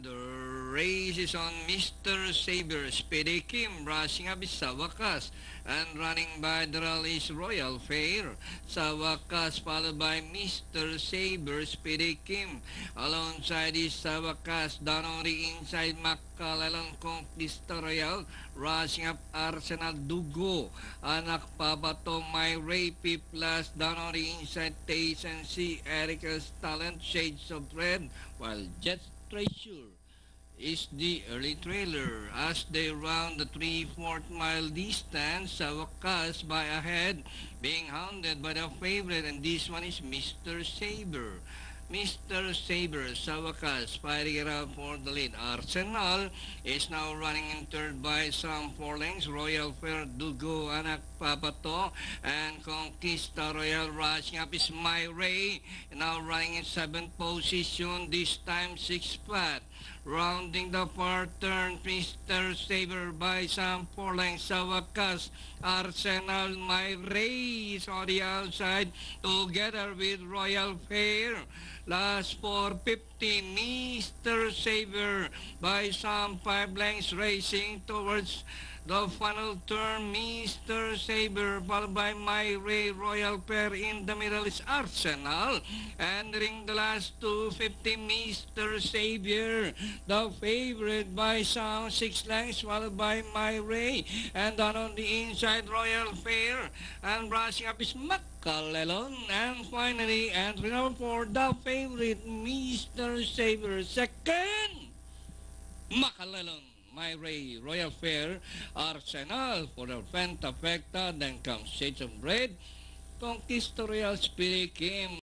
The race is on Mr. Saber. Speedy Kim rushing up sa wakas. And running by the rally is Royal Fair. Sa wakas followed by Mr. Saber. Speedy Kim. Alongside is sa wakas. Down on the inside Makalalong Conquista Royal. Rushing up Arsenal Dugo. Anak Papato My Ray P Plus. Down on the inside Taste and See Erica's Talent Shades of Red. While Jets Treasure is the early trailer as they round the 3/4 mile distance. Sa wakas by ahead, being hounded by the favorite, and this one is Mr. Saber. Mr. Saber sa wakas fighting it out for the lead. Arsenal is now running in third by some 4 lengths. Royal Fair, Dugo, Anak Papato, and Conquista Royal rushing up is My Ray. Now running in 7th position, this time 6 flat. Rounding the far turn, Mr. Saber by some 4 lengths. Sa wakas, Arsenal, My Ray is on the outside together with Royal Fair. Last 450, Mr. Saber by some 5 lengths racing towards the final turn. Mr. Saber followed by My Ray. Royal Fair in the middle is Arsenal. Entering the last 250, Mr. Saber, the favorite by some 6 lengths, followed by My Ray. And down on the inside, Royal Fair. And brushing up is Makalalon. And finally, entering number 4, the favorite, Mr. Saber. Second, Makalalon. My Ray, Royal Fair, Arsenal for the Fentafecta. Then comes Shades of Red, Conquista Royal, Speedy Kim.